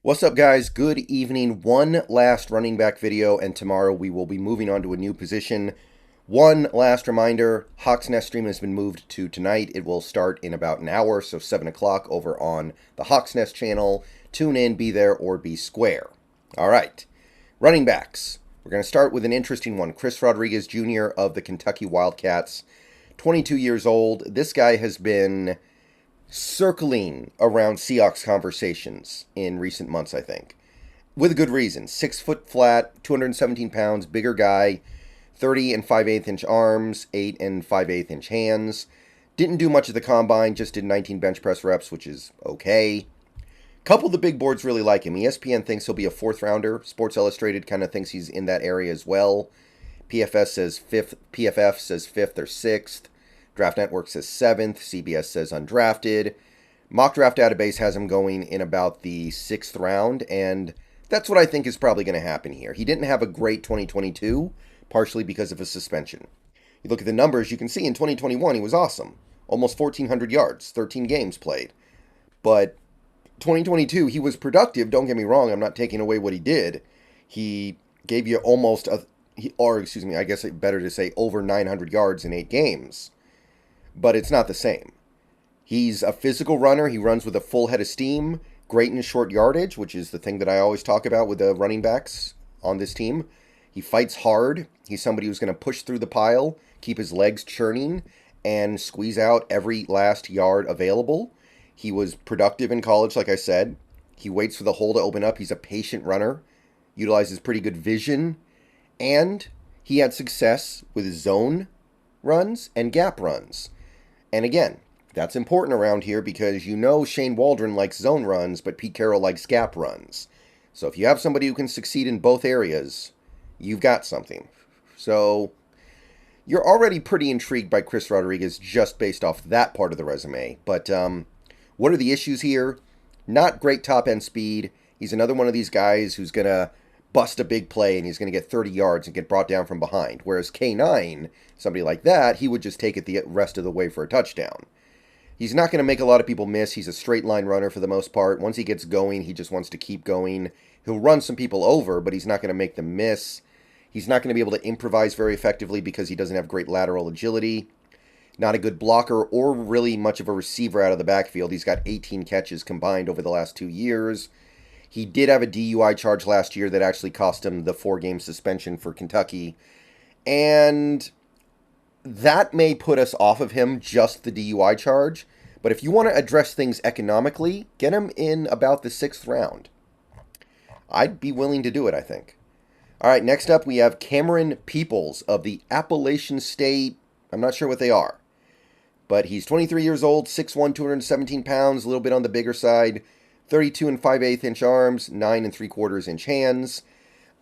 What's up, guys? Good evening. One last running back video, and tomorrow we will be moving on to a new position. One last reminder, Hawks Nest stream has been moved to tonight. It will start in about an hour, so 7 o'clock over on the Hawks Nest channel. Tune in, be there, or be square. All right, running backs. We're going to start with an interesting one. Chris Rodriguez Jr. of the Kentucky Wildcats, 22 years old. This guy has been circling around Seahawks conversations in recent months, I think. With a good reason. 6 foot flat, 217 pounds, bigger guy, 30 and 5/8 inch arms, 8 and 5/8 inch hands. Didn't do much of the combine, just did 19 bench press reps, which is okay. Couple of the big boards really like him. ESPN thinks he'll be a 4th rounder. Sports Illustrated kind of thinks he's in that area as well. PFF says 5th or 6th. Draft Network says 7th. CBS says undrafted. Mock Draft Database has him going in about the 6th round, and that's what I think is probably going to happen here. He didn't have a great 2022, partially because of a suspension. You look at the numbers, you can see in 2021 he was awesome. Almost 1,400 yards, 13 games played. But 2022, he was productive, don't get me wrong, I'm not taking away what he did. He gave you I guess better to say over 900 yards in 8 games. But it's not the same. He's a physical runner. He runs with a full head of steam, great in short yardage, which is the thing that I always talk about with the running backs on this team. He fights hard. He's somebody who's going to push through the pile, keep his legs churning, and squeeze out every last yard available. He was productive in college, like I said. He waits for the hole to open up. He's a patient runner, utilizes pretty good vision, and he had success with zone runs and gap runs. And again, that's important around here because you know Shane Waldron likes zone runs, but Pete Carroll likes gap runs. So if you have somebody who can succeed in both areas, you've got something. So you're already pretty intrigued by Chris Rodriguez just based off that part of the resume. But what are the issues here? Not great top-end speed. He's another one of these guys who's going to bust a big play and he's going to get 30 yards and get brought down from behind. Whereas K9, somebody like that, he would just take it the rest of the way for a touchdown. He's not going to make a lot of people miss. He's a straight line runner for the most part. Once he gets going, he just wants to keep going. He'll run some people over, but he's not going to make them miss. He's not going to be able to improvise very effectively because he doesn't have great lateral agility. Not a good blocker or really much of a receiver out of the backfield. He's got 18 catches combined over the last 2 years. He did have a DUI charge last year that actually cost him the 4-game suspension for Kentucky. And that may put us off of him, just the DUI charge. But if you want to address things economically, get him in about the 6th round. I'd be willing to do it, I think. All right, next up we have Cameron Peoples of the Appalachian State. I'm not sure what they are. But he's 23 years old, 6'1", 217 pounds, a little bit on the bigger side. 32 and 5/8 inch arms, 9 and 3/4 inch hands.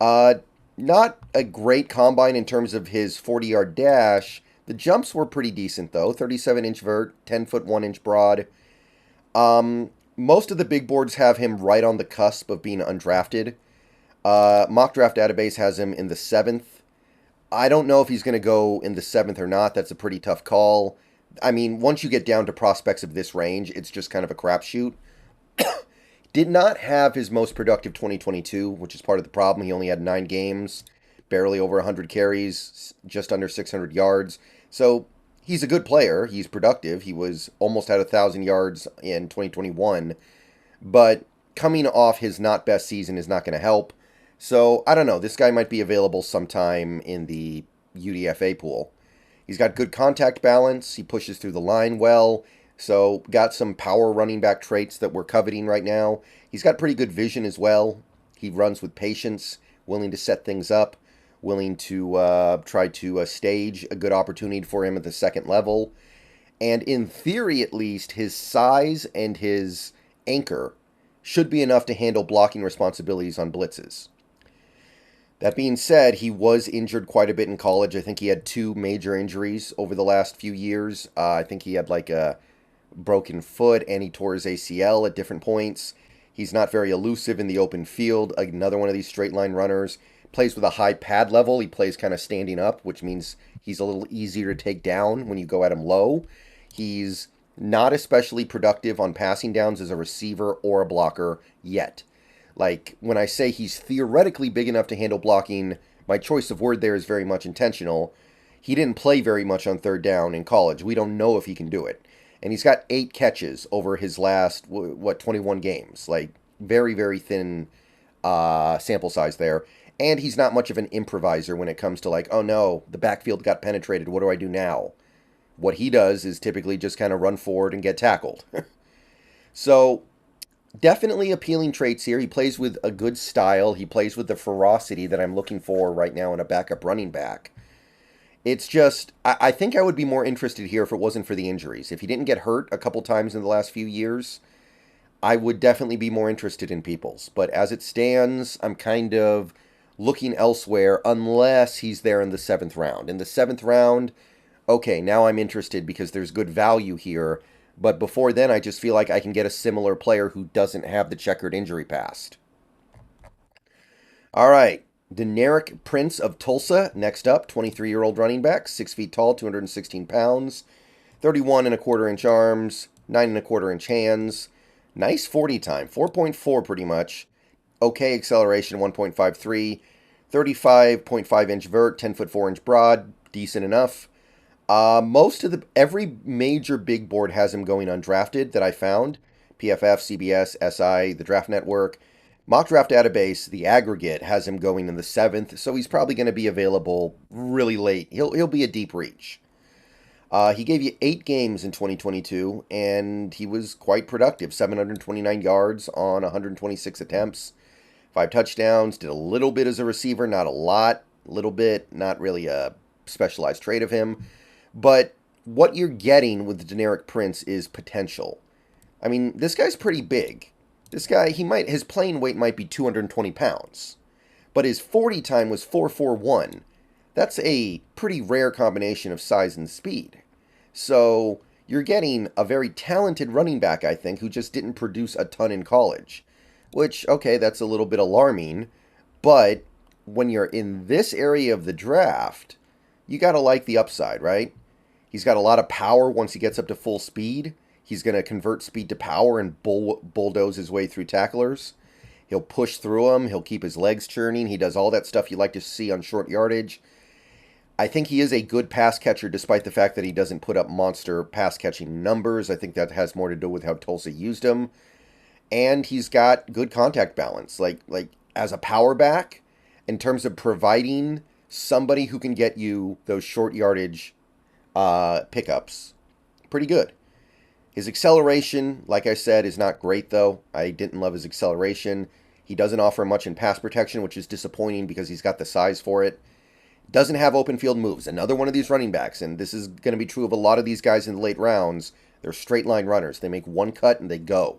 Not a great combine in terms of his 40-yard dash. The jumps were pretty decent, though. 37-inch vert, 10 foot 1 inch broad. Most of the big boards have him right on the cusp of being undrafted. Mock Draft Database has him in the 7th. I don't know if he's going to go in the 7th or not. That's a pretty tough call. I mean, once you get down to prospects of this range, it's just kind of a crapshoot. Did not have his most productive 2022, which is part of the problem. He only had 9 games, barely over 100 carries, just under 600 yards. So he's a good player. He's productive. He was almost at 1,000 yards in 2021. But coming off his not best season is not going to help. So I don't know. This guy might be available sometime in the UDFA pool. He's got good contact balance. He pushes through the line well. So got some power running back traits that we're coveting right now. He's got pretty good vision as well. He runs with patience, willing to set things up, willing to try to stage a good opportunity for him at the 2nd level. And in theory, at least, his size and his anchor should be enough to handle blocking responsibilities on blitzes. That being said, he was injured quite a bit in college. I think he had 2 major injuries over the last few years. I think he had like a broken foot and he tore his ACL at different points. He's not very elusive in the open field. Another one of these straight line runners. Plays with a high pad level. He plays kind of standing up, which means he's a little easier to take down when you go at him low. He's not especially productive on passing downs as a receiver or a blocker yet. Like, when I say he's theoretically big enough to handle blocking, my choice of word there is very much intentional. He didn't play very much on third down in college. We don't know if he can do it. And he's got 8 catches over his last, 21 games. Like, very, very thin sample size there. And he's not much of an improviser when it comes to, like, oh no, the backfield got penetrated. What do I do now? What he does is typically just kind of run forward and get tackled. So, definitely appealing traits here. He plays with a good style. He plays with the ferocity that I'm looking for right now in a backup running back. It's just, I think I would be more interested here if it wasn't for the injuries. If he didn't get hurt a couple times in the last few years, I would definitely be more interested in Peoples. But as it stands, I'm kind of looking elsewhere unless he's there in the 7th round. In the 7th round, okay, now I'm interested because there's good value here. But before then, I just feel like I can get a similar player who doesn't have the checkered injury past. All right. Deneric Prince of Tulsa, next up, 23-year-old running back, 6 feet tall, 216 pounds, 31 and a quarter inch arms, 9 and a quarter inch hands. Nice 40 time, 4.4 pretty much. Okay acceleration, 1.53, 35.5 inch vert, 10 foot 4 inch broad, decent enough. Every major big board has him going undrafted that I found. PFF, CBS, SI, the Draft Network. Mock Draft Database, the aggregate, has him going in the 7th, so he's probably going to be available really late. He'll be a deep reach. He gave you 8 games in 2022, and he was quite productive. 729 yards on 126 attempts, 5 touchdowns, did a little bit as a receiver, not a lot, a little bit, not really a specialized trait of him. But what you're getting with the Deneric Prince is potential. I mean, this guy's pretty big. This guy, his playing weight might be 220 pounds, but his 40 time was 4.41. That's a pretty rare combination of size and speed. So you're getting a very talented running back, I think, who just didn't produce a ton in college. Which, okay, that's a little bit alarming, but when you're in this area of the draft, you gotta like the upside, right? He's got a lot of power once he gets up to full speed. He's going to convert speed to power and bulldoze his way through tacklers. He'll push through them. He'll keep his legs churning. He does all that stuff you like to see on short yardage. I think he is a good pass catcher despite the fact that he doesn't put up monster pass catching numbers. I think that has more to do with how Tulsa used him. And he's got good contact balance. Like as a power back, in terms of providing somebody who can get you those short yardage pickups, pretty good. His acceleration, like I said, is not great, though. I didn't love his acceleration. He doesn't offer much in pass protection, which is disappointing because he's got the size for it. Doesn't have open field moves. Another one of these running backs, and this is going to be true of a lot of these guys in the late rounds, they're straight line runners. They make one cut and they go.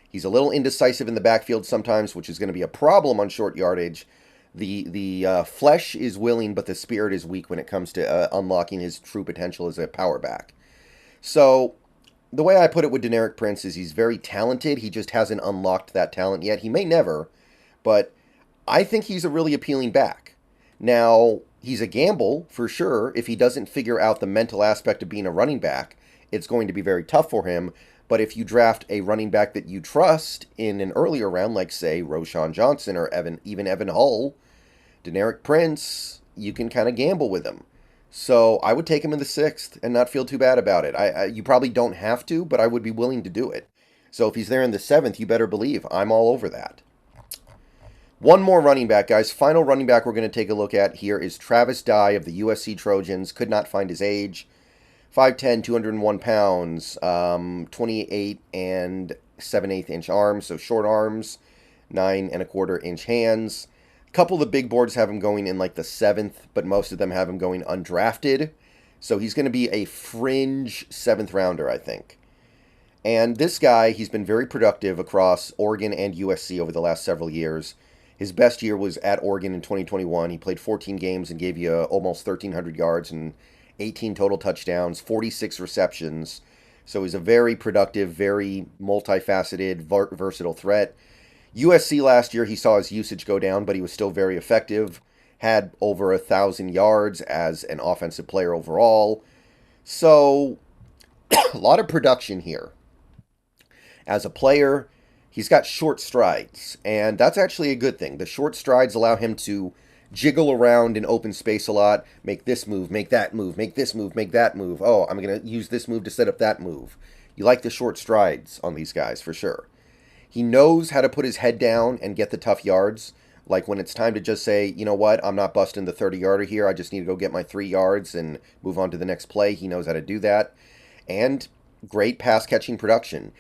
He's a little indecisive in the backfield sometimes, which is going to be a problem on short yardage. The flesh is willing, but the spirit is weak when it comes to unlocking his true potential as a power back. So the way I put it with Deneric Prince is he's very talented. He just hasn't unlocked that talent yet. He may never, but I think he's a really appealing back. Now, he's a gamble for sure. If he doesn't figure out the mental aspect of being a running back, it's going to be very tough for him. But if you draft a running back that you trust in an earlier round, like, say, Roschon Johnson or even Evan Hull, Deneric Prince, you can kind of gamble with him. So I would take him in the 6th and not feel too bad about it. You probably don't have to, but I would be willing to do it. So if he's there in the 7th, you better believe I'm all over that. One more running back, guys. Final running back we're going to take a look at here is Travis Dye of the USC Trojans. Could not find his age. 5'10", 201 pounds, 28 and 7/8 inch arms, so short arms, 9 and a quarter inch hands. A couple of the big boards have him going in like the 7th, but most of them have him going undrafted. So he's going to be a fringe 7th rounder, I think. And this guy, he's been very productive across Oregon and USC over the last several years. His best year was at Oregon in 2021. He played 14 games and gave you almost 1,300 yards and 18 total touchdowns, 46 receptions. So he's a very productive, very multifaceted, versatile threat. USC last year, he saw his usage go down, but he was still very effective. Had over 1,000 yards as an offensive player overall. So, a lot of production here. As a player, He's got short strides, and that's actually a good thing. The short strides allow him to jiggle around in open space a lot, make this move, make that move, make this move, make that move. Oh, I'm going to use this move to set up that move. You like the short strides on these guys, for sure. He knows how to put his head down and get the tough yards. Like when it's time to just say, you know what, I'm not busting the 30-yarder here. I just need to go get my 3 yards and move on to the next play. He knows how to do that. And great pass-catching production.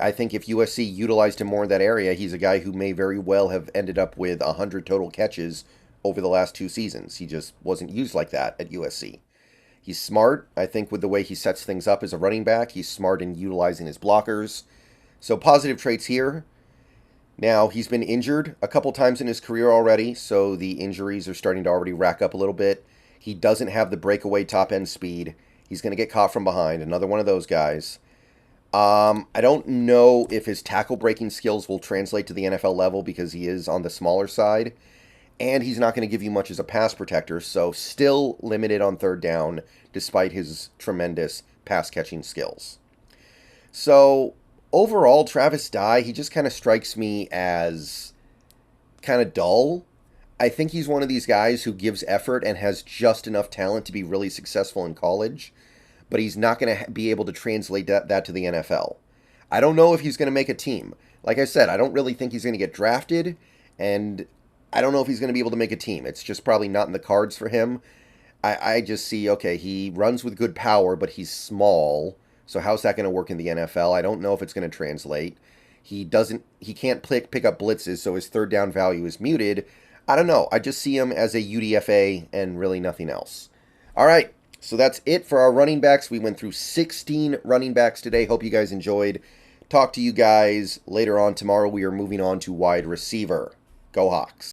I think if USC utilized him more in that area, he's a guy who may very well have ended up with 100 total catches over the last 2 seasons. He just wasn't used like that at USC. He's smart, I think, with the way he sets things up as a running back. He's smart in utilizing his blockers. So positive traits here. Now, he's been injured a couple times in his career already, so the injuries are starting to already rack up a little bit. He doesn't have the breakaway top-end speed. He's going to get caught from behind. Another one of those guys. I don't know if his tackle-breaking skills will translate to the NFL level because he is on the smaller side. And he's not going to give you much as a pass protector, so still limited on third down despite his tremendous pass-catching skills. So, overall, Travis Dye, he just kind of strikes me as kind of dull. I think he's one of these guys who gives effort and has just enough talent to be really successful in college, but he's not going to be able to translate that to the NFL. I don't know if he's going to make a team. Like I said, I don't really think he's going to get drafted, and I don't know if he's going to be able to make a team. It's just probably not in the cards for him. I just see, okay, he runs with good power, but he's small. So how's that going to work in the NFL? I don't know if it's going to translate. He can't pick up blitzes, so his third down value is muted. I don't know. I just see him as a UDFA and really nothing else. All right, so that's it for our running backs. We went through 16 running backs today. Hope you guys enjoyed. Talk to you guys later on tomorrow. We are moving on to wide receiver. Go Hawks.